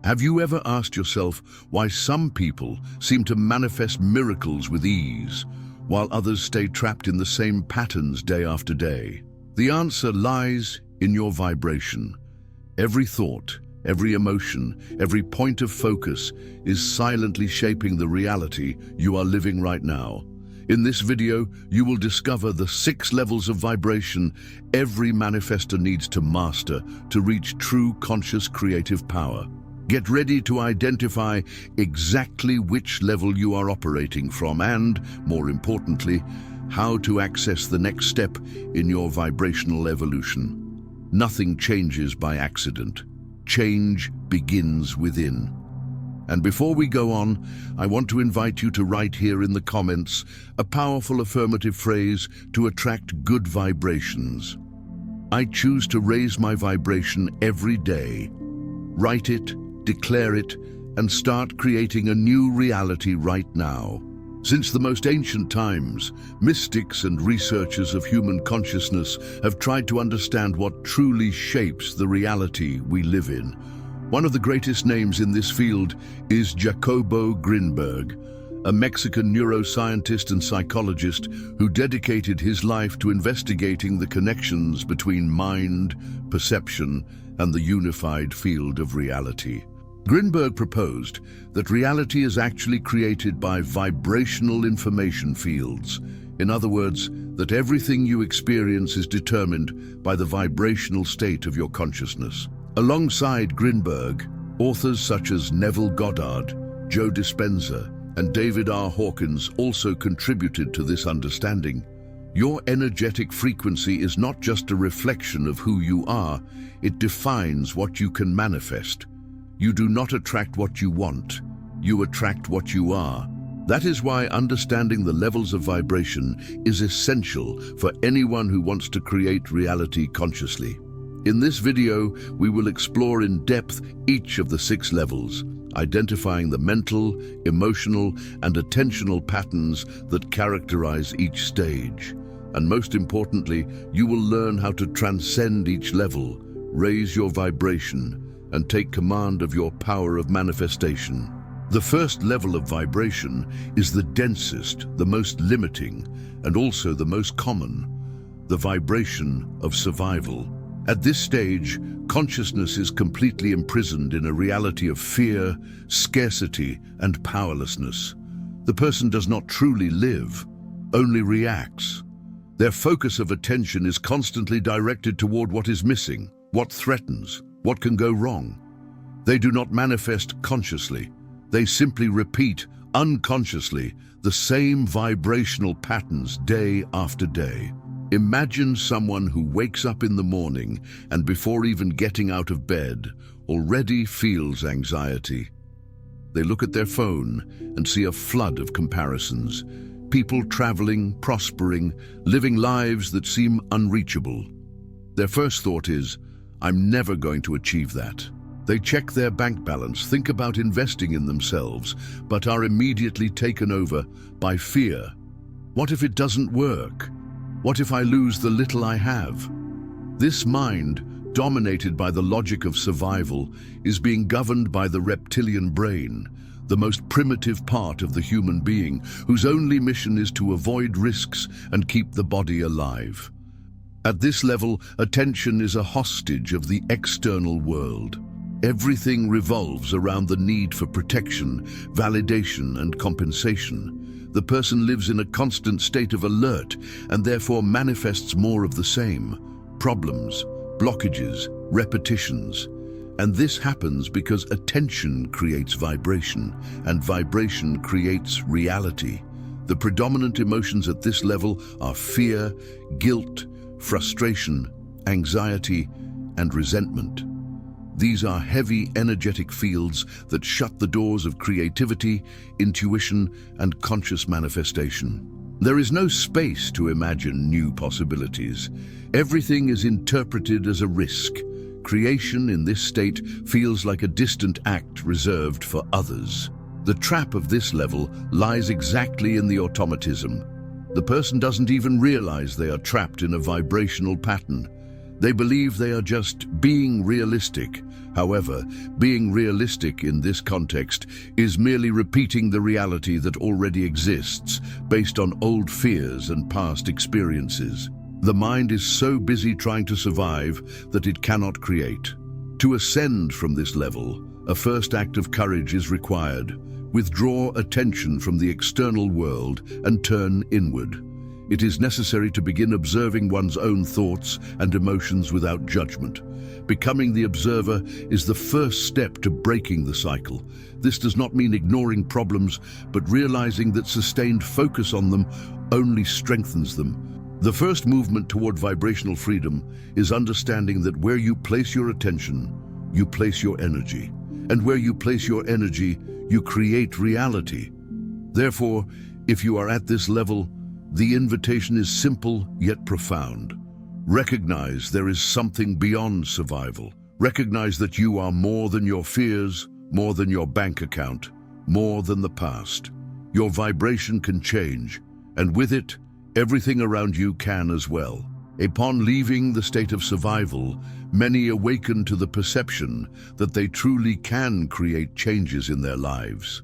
Have you ever asked yourself why some people seem to manifest miracles with ease, while others stay trapped in the same patterns day after day? The answer lies in your vibration. Every thought, every emotion, every point of focus is silently shaping the reality you are living right now. In this video, you will discover the 6 levels of vibration every manifestor needs to master to reach true conscious creative power. Get ready to identify exactly which level you are operating from and, more importantly, how to access the next step in your vibrational evolution. Nothing changes by accident. Change begins within. And before we go on, I want to invite you to write here in the comments a powerful affirmative phrase to attract good vibrations. I choose to raise my vibration every day. Write it, declare it, and start creating a new reality right now. Since the most ancient times, mystics and researchers of human consciousness have tried to understand what truly shapes the reality we live in. One of the greatest names in this field is Jacobo Grinberg, a Mexican neuroscientist and psychologist who dedicated his life to investigating the connections between mind, perception, and the unified field of reality. Grinberg proposed that reality is actually created by vibrational information fields. In other words, that everything you experience is determined by the vibrational state of your consciousness. Alongside Grinberg, authors such as Neville Goddard, Joe Dispenza, and David R. Hawkins also contributed to this understanding. Your energetic frequency is not just a reflection of who you are, it defines what you can manifest. You do not attract what you want, you attract what you are. That is why understanding the levels of vibration is essential for anyone who wants to create reality consciously. In this video, we will explore in depth each of the 6 levels, identifying the mental, emotional, and attentional patterns that characterize each stage. And most importantly, you will learn how to transcend each level, raise your vibration, and take command of your power of manifestation. The first level of vibration is the densest, the most limiting, and also the most common, the vibration of survival. At this stage, consciousness is completely imprisoned in a reality of fear, scarcity, and powerlessness. The person does not truly live, only reacts. Their focus of attention is constantly directed toward what is missing, what threatens, what can go wrong. They do not manifest consciously. They simply repeat unconsciously the same vibrational patterns day after day. Imagine someone who wakes up in the morning and before even getting out of bed already feels anxiety. They look at their phone and see a flood of comparisons. People traveling, prospering, living lives that seem unreachable. Their first thought is, I'm never going to achieve that. They check their bank balance, think about investing in themselves, but are immediately taken over by fear. What if it doesn't work? What if I lose the little I have? This mind, dominated by the logic of survival, is being governed by the reptilian brain, the most primitive part of the human being, whose only mission is to avoid risks and keep the body alive. At this level, attention is a hostage of the external world. Everything revolves around the need for protection, validation, and compensation. The person lives in a constant state of alert and therefore manifests more of the same: problems, blockages, repetitions. And this happens because attention creates vibration, and vibration creates reality. The predominant emotions at this level are fear, guilt, frustration, anxiety, and resentment. These are heavy, energetic fields that shut the doors of creativity, intuition, and conscious manifestation. There is no space to imagine new possibilities. Everything is interpreted as a risk. Creation in this state feels like a distant act reserved for others. The trap of this level lies exactly in the automatism. The person doesn't even realize they are trapped in a vibrational pattern. They believe they are just being realistic. However, being realistic in this context is merely repeating the reality that already exists based on old fears and past experiences. The mind is so busy trying to survive that it cannot create. To ascend from this level, a first act of courage is required. Withdraw attention from the external world and turn inward. It is necessary to begin observing one's own thoughts and emotions without judgment. Becoming the observer is the first step to breaking the cycle. This does not mean ignoring problems, but realizing that sustained focus on them only strengthens them. The first movement toward vibrational freedom is understanding that where you place your attention, you place your energy. And where you place your energy, you create reality. Therefore, if you are at this level, the invitation is simple yet profound. Recognize there is something beyond survival. Recognize that you are more than your fears, more than your bank account, more than the past. Your vibration can change, and with it, everything around you can as well. Upon leaving the state of survival, many awaken to the perception that they truly can create changes in their lives.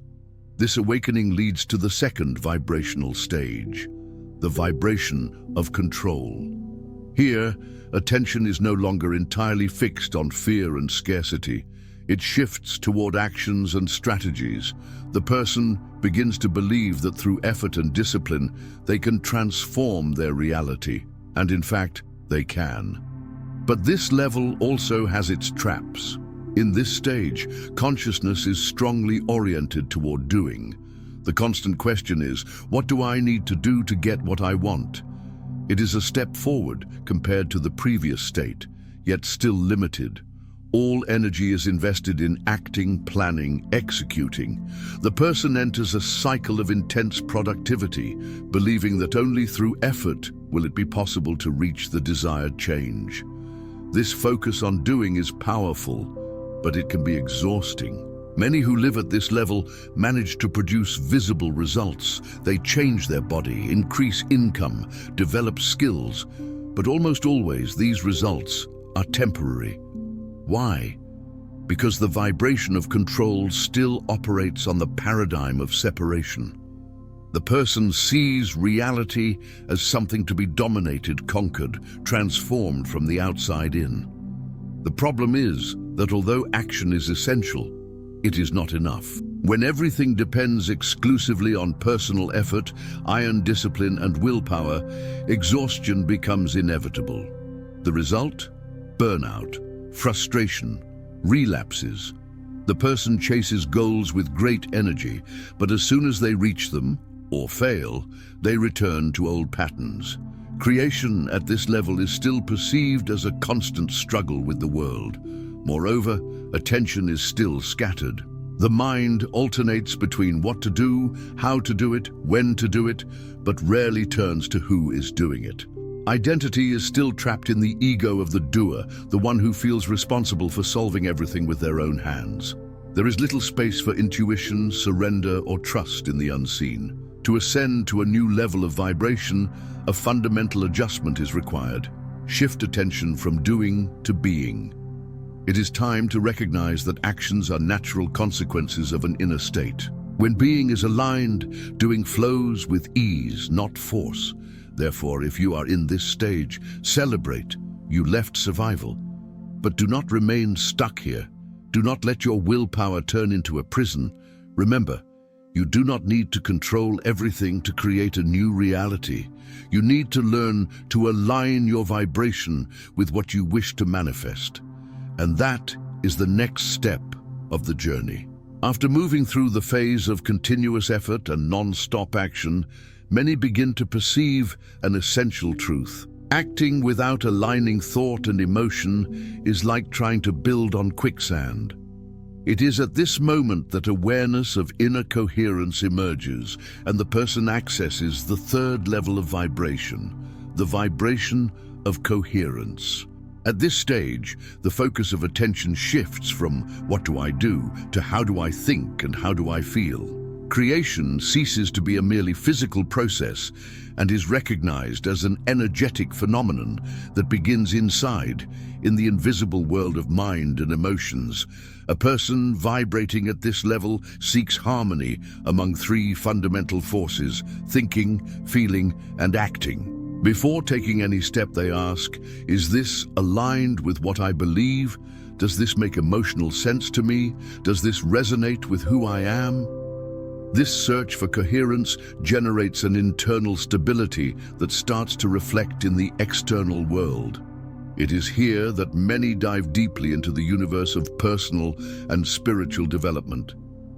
This awakening leads to the second vibrational stage, the vibration of control. Here, attention is no longer entirely fixed on fear and scarcity. It shifts toward actions and strategies. The person begins to believe that through effort and discipline, they can transform their reality. And in fact, they can. But this level also has its traps. In this stage, consciousness is strongly oriented toward doing. The constant question is, what do I need to do to get what I want? It is a step forward compared to the previous state, yet still limited. All energy is invested in acting, planning, executing. The person enters a cycle of intense productivity, believing that only through effort will it be possible to reach the desired change. This focus on doing is powerful, but it can be exhausting. Many who live at this level manage to produce visible results. They change their body, increase income, develop skills, but almost always these results are temporary. Why? Because the vibration of control still operates on the paradigm of separation. The person sees reality as something to be dominated, conquered, transformed from the outside in. The problem is that although action is essential, it is not enough. When everything depends exclusively on personal effort, iron discipline and willpower, exhaustion becomes inevitable. The result? Burnout, frustration, relapses. The person chases goals with great energy, but as soon as they reach them, or fail, they return to old patterns. Creation at this level is still perceived as a constant struggle with the world. Moreover, attention is still scattered. The mind alternates between what to do, how to do it, when to do it, but rarely turns to who is doing it. Identity is still trapped in the ego of the doer, the one who feels responsible for solving everything with their own hands. There is little space for intuition, surrender, or trust in the unseen. To ascend to a new level of vibration, a fundamental adjustment is required. Shift attention from doing to being. It is time to recognize that actions are natural consequences of an inner state. When being is aligned, doing flows with ease, not force. Therefore, if you are in this stage, celebrate. You left survival. But do not remain stuck here. Do not let your willpower turn into a prison. Remember, you do not need to control everything to create a new reality. You need to learn to align your vibration with what you wish to manifest. And that is the next step of the journey. After moving through the phase of continuous effort and non-stop action, many begin to perceive an essential truth. Acting without aligning thought and emotion is like trying to build on quicksand. It is at this moment that awareness of inner coherence emerges, and the person accesses the third level of vibration, the vibration of coherence. At this stage, the focus of attention shifts from what do I do to how do I think and how do I feel. Creation ceases to be a merely physical process and is recognized as an energetic phenomenon that begins inside, in the invisible world of mind and emotions. A person vibrating at this level seeks harmony among three fundamental forces: thinking, feeling, and acting. Before taking any step, they ask, is this aligned with what I believe? Does this make emotional sense to me? Does this resonate with who I am? This search for coherence generates an internal stability that starts to reflect in the external world. It is here that many dive deeply into the universe of personal and spiritual development.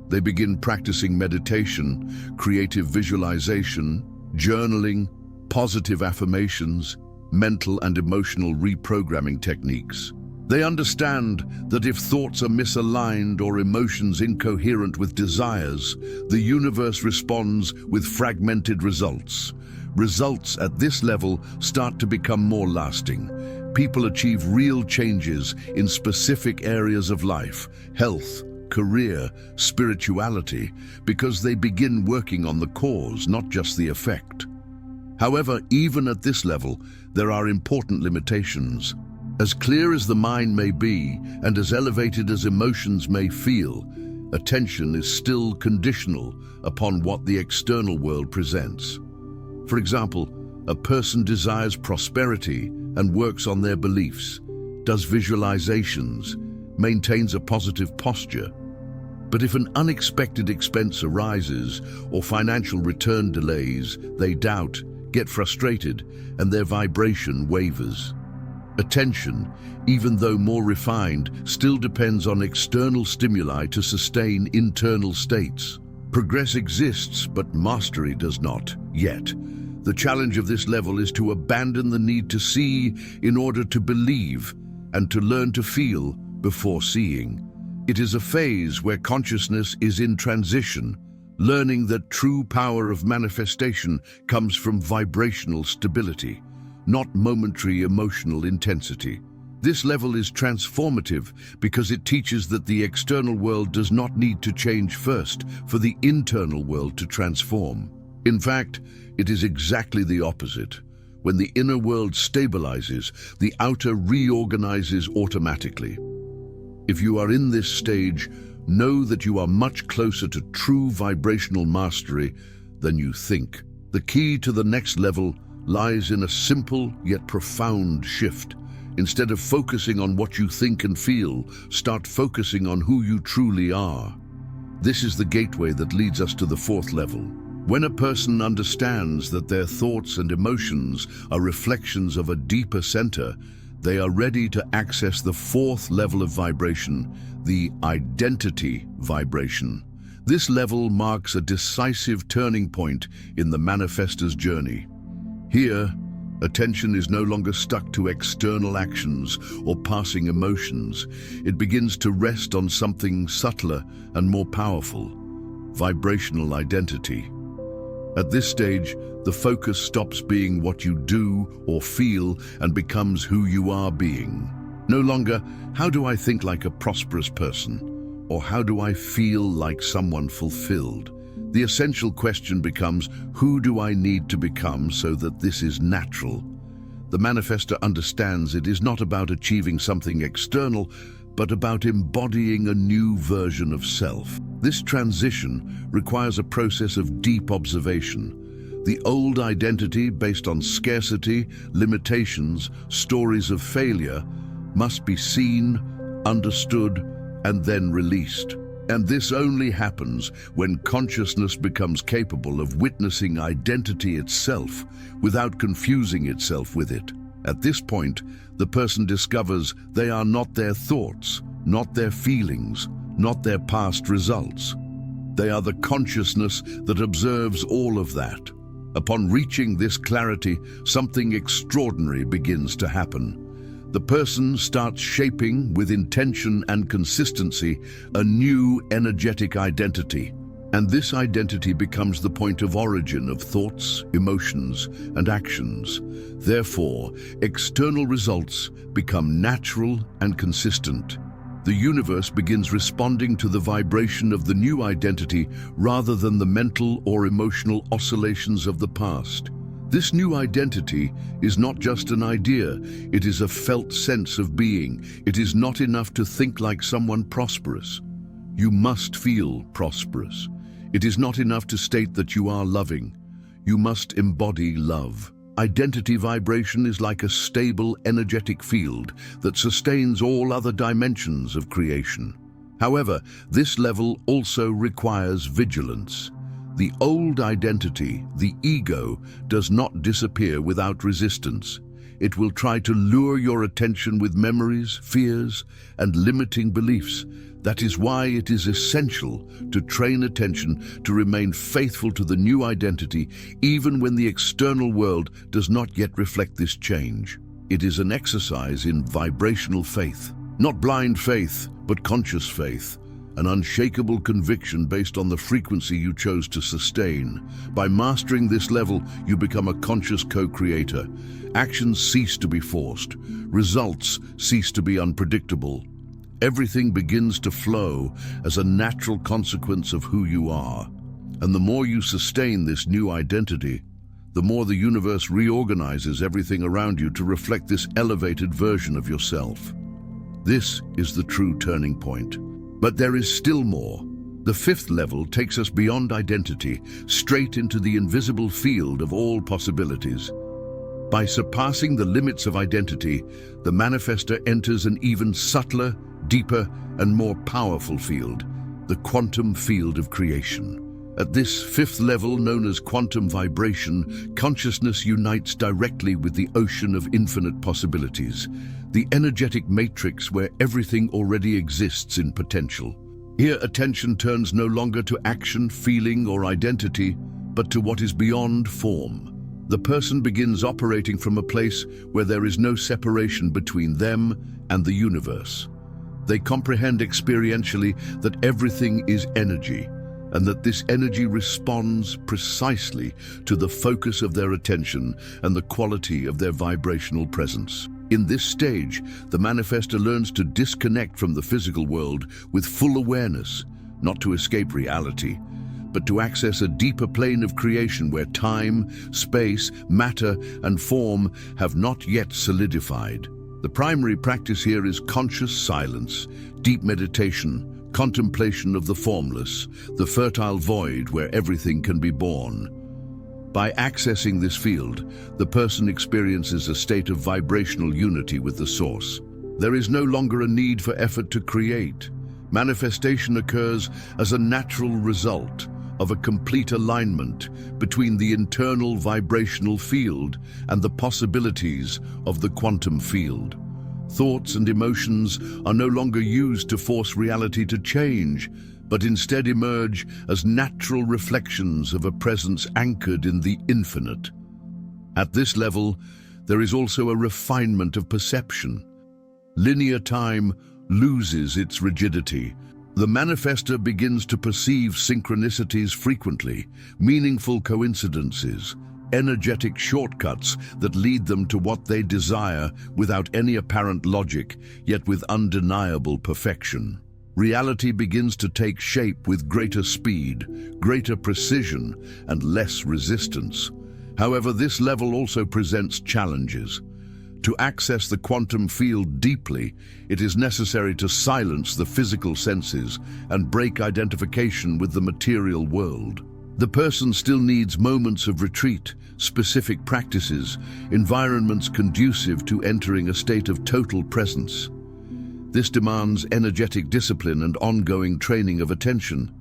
They begin practicing meditation, creative visualization, journaling, positive affirmations, mental and emotional reprogramming techniques. They understand that if thoughts are misaligned or emotions incoherent with desires, the universe responds with fragmented results. Results at this level start to become more lasting. People achieve real changes in specific areas of life: health, career, spirituality, because they begin working on the cause, not just the effect. However, even at this level, there are important limitations. As clear as the mind may be, and as elevated as emotions may feel, attention is still conditional upon what the external world presents. For example, a person desires prosperity and works on their beliefs, does visualizations, maintains a positive posture. But if an unexpected expense arises or financial return delays, they doubt, get frustrated, and their vibration wavers. Attention, even though more refined, still depends on external stimuli to sustain internal states. Progress exists, but mastery does not, yet. The challenge of this level is to abandon the need to see in order to believe, and to learn to feel before seeing. It is a phase where consciousness is in transition, learning that true power of manifestation comes from vibrational stability, not momentary emotional intensity. This level is transformative because it teaches that the external world does not need to change first for the internal world to transform. In fact, it is exactly the opposite. When the inner world stabilizes, the outer reorganizes automatically. If you are in this stage, know that you are much closer to true vibrational mastery than you think. The key to the next level lies in a simple yet profound shift. Instead of focusing on what you think and feel, start focusing on who you truly are. This is the gateway that leads us to the fourth level. When a person understands that their thoughts and emotions are reflections of a deeper center, they are ready to access the fourth level of vibration, the identity vibration. This level marks a decisive turning point in the manifestor's journey. Here, attention is no longer stuck to external actions or passing emotions. It begins to rest on something subtler and more powerful: vibrational identity. At this stage, the focus stops being what you do or feel and becomes who you are being. No longer, how do I think like a prosperous person? Or how do I feel like someone fulfilled? The essential question becomes, who do I need to become so that this is natural? The manifestor understands it is not about achieving something external, but about embodying a new version of self. This transition requires a process of deep observation. The old identity, based on scarcity, limitations, stories of failure, must be seen, understood, and then released. And this only happens when consciousness becomes capable of witnessing identity itself without confusing itself with it. At this point, the person discovers they are not their thoughts, not their feelings, not their past results. They are the consciousness that observes all of that. Upon reaching this clarity, something extraordinary begins to happen. The person starts shaping, with intention and consistency, a new energetic identity. And this identity becomes the point of origin of thoughts, emotions, and actions. Therefore, external results become natural and consistent. The universe begins responding to the vibration of the new identity rather than the mental or emotional oscillations of the past. This new identity is not just an idea, it is a felt sense of being. It is not enough to think like someone prosperous. You must feel prosperous. It is not enough to state that you are loving. You must embody love. Identity vibration is like a stable, energetic field that sustains all other dimensions of creation. However, this level also requires vigilance. The old identity, the ego, does not disappear without resistance. It will try to lure your attention with memories, fears, and limiting beliefs. That is why it is essential to train attention to remain faithful to the new identity, even when the external world does not yet reflect this change. It is an exercise in vibrational faith. Not blind faith, but conscious faith. An unshakable conviction based on the frequency you chose to sustain. By mastering this level, you become a conscious co-creator. Actions cease to be forced. Results cease to be unpredictable. Everything begins to flow as a natural consequence of who you are. And the more you sustain this new identity, the more the universe reorganizes everything around you to reflect this elevated version of yourself. This is the true turning point. But there is still more. The fifth level takes us beyond identity, straight into the invisible field of all possibilities. By surpassing the limits of identity, the manifestor enters an even subtler, deeper, and more powerful field, the quantum field of creation. At this fifth level, known as quantum vibration, consciousness unites directly with the ocean of infinite possibilities, the energetic matrix where everything already exists in potential. Here, attention turns no longer to action, feeling, or identity, but to what is beyond form. The person begins operating from a place where there is no separation between them and the universe. They comprehend experientially that everything is energy, and that this energy responds precisely to the focus of their attention and the quality of their vibrational presence. In this stage, the manifestor learns to disconnect from the physical world with full awareness, not to escape reality, but to access a deeper plane of creation where time, space, matter, and form have not yet solidified. The primary practice here is conscious silence, deep meditation, contemplation of the formless, the fertile void where everything can be born. By accessing this field, the person experiences a state of vibrational unity with the source. There is no longer a need for effort to create. Manifestation occurs as a natural result of a complete alignment between the internal vibrational field and the possibilities of the quantum field. Thoughts and emotions are no longer used to force reality to change, but instead emerge as natural reflections of a presence anchored in the infinite. At this level, there is also a refinement of perception. Linear time loses its rigidity. The manifestor begins to perceive synchronicities frequently, meaningful coincidences, energetic shortcuts that lead them to what they desire without any apparent logic, yet with undeniable perfection. Reality begins to take shape with greater speed, greater precision, and less resistance. However, this level also presents challenges. To access the quantum field deeply, it is necessary to silence the physical senses and break identification with the material world. The person still needs moments of retreat, specific practices, environments conducive to entering a state of total presence. This demands energetic discipline and ongoing training of attention.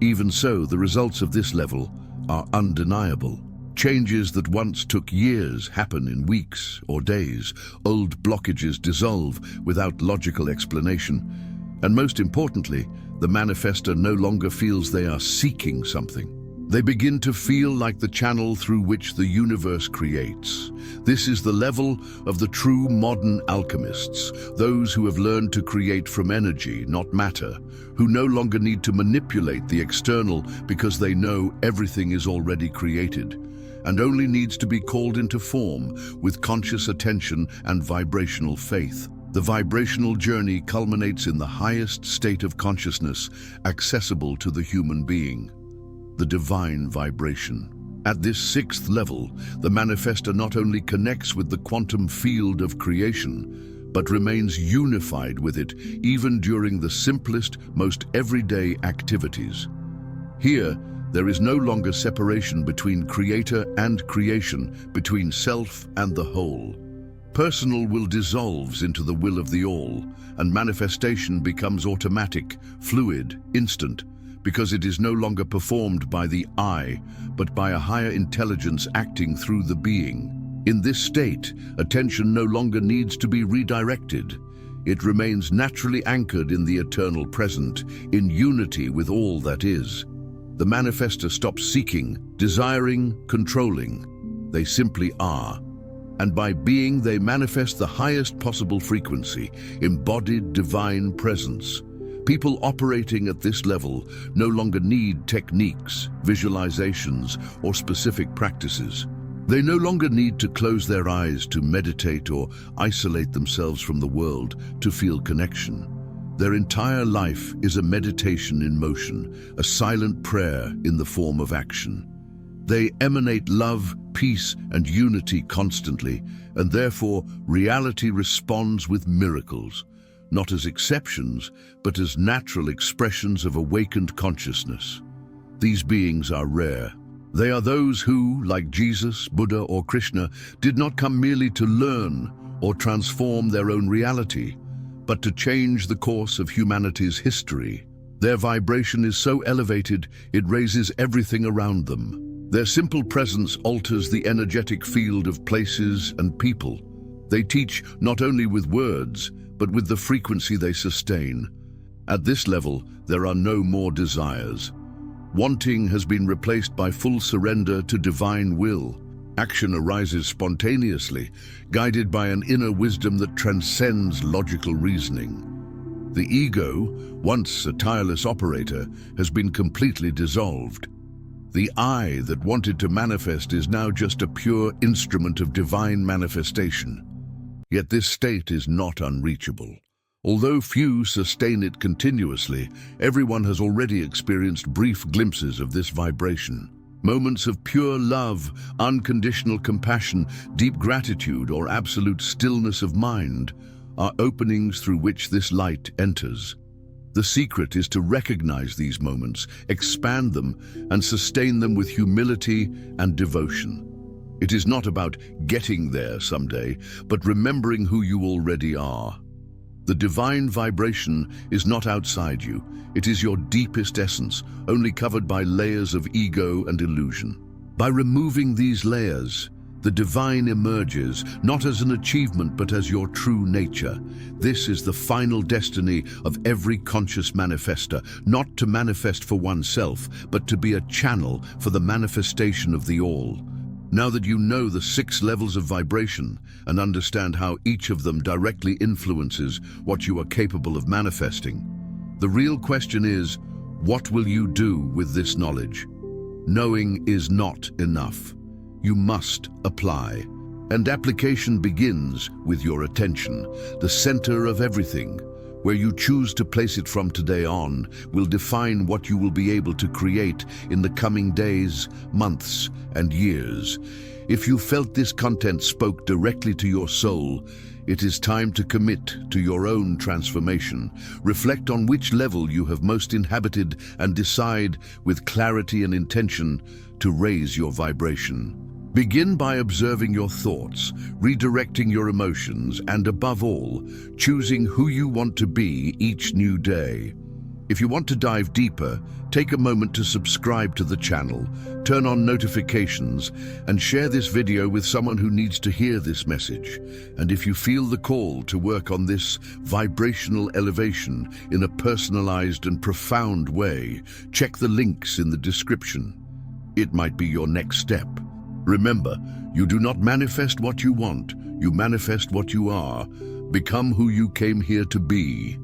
Even so, the results of this level are undeniable. Changes that once took years happen in weeks or days. Old blockages dissolve without logical explanation. And most importantly, the manifestor no longer feels they are seeking something. They begin to feel like the channel through which the universe creates. This is the level of the true modern alchemists, those who have learned to create from energy, not matter, who no longer need to manipulate the external because they know everything is already created and only needs to be called into form with conscious attention and vibrational faith. The vibrational journey culminates in the highest state of consciousness accessible to the human being, the divine vibration. At this sixth level, the manifestor not only connects with the quantum field of creation, but remains unified with it even during the simplest, most everyday activities. Here, there is no longer separation between creator and creation, between self and the whole. Personal will dissolves into the will of the all, and manifestation becomes automatic, fluid, instant, because it is no longer performed by the I, but by a higher intelligence acting through the being. In this state, attention no longer needs to be redirected. It remains naturally anchored in the eternal present, in unity with all that is. The manifestor stops seeking, desiring, controlling. They simply are. And by being, they manifest the highest possible frequency, embodied divine presence. People operating at this level no longer need techniques, visualizations, or specific practices. They no longer need to close their eyes to meditate or isolate themselves from the world to feel connection. Their entire life is a meditation in motion, a silent prayer in the form of action. They emanate love, peace, and unity constantly, and therefore reality responds with miracles, not as exceptions, but as natural expressions of awakened consciousness. These beings are rare. They are those who, like Jesus, Buddha, or Krishna, did not come merely to learn or transform their own reality, but to change the course of humanity's history. Their vibration is so elevated, it raises everything around them. Their simple presence alters the energetic field of places and people. They teach not only with words, but with the frequency they sustain. At this level, there are no more desires. Wanting has been replaced by full surrender to divine will. Action arises spontaneously, guided by an inner wisdom that transcends logical reasoning. The ego, once a tireless operator, has been completely dissolved. The I that wanted to manifest is now just a pure instrument of divine manifestation. Yet this state is not unreachable. Although few sustain it continuously, everyone has already experienced brief glimpses of this vibration. Moments of pure love, unconditional compassion, deep gratitude, or absolute stillness of mind are openings through which this light enters. The secret is to recognize these moments, expand them, and sustain them with humility and devotion. It is not about getting there someday, but remembering who you already are. The divine vibration is not outside you. It is your deepest essence, only covered by layers of ego and illusion. By removing these layers, the divine emerges, not as an achievement, but as your true nature. This is the final destiny of every conscious manifestor, not to manifest for oneself, but to be a channel for the manifestation of the all. Now that you know the 6 levels of vibration and understand how each of them directly influences what you are capable of manifesting, the real question is, what will you do with this knowledge? Knowing is not enough. You must apply. And application begins with your attention, the center of everything. Where you choose to place it from today on will define what you will be able to create in the coming days, months, and years. If you felt this content spoke directly to your soul, it is time to commit to your own transformation. Reflect on which level you have most inhabited and decide with clarity and intention to raise your vibration. Begin by observing your thoughts, redirecting your emotions, and above all, choosing who you want to be each new day. If you want to dive deeper, take a moment to subscribe to the channel, turn on notifications, and share this video with someone who needs to hear this message. And if you feel the call to work on this vibrational elevation in a personalized and profound way, check the links in the description. It might be your next step. Remember, you do not manifest what you want, you manifest what you are. Become who you came here to be.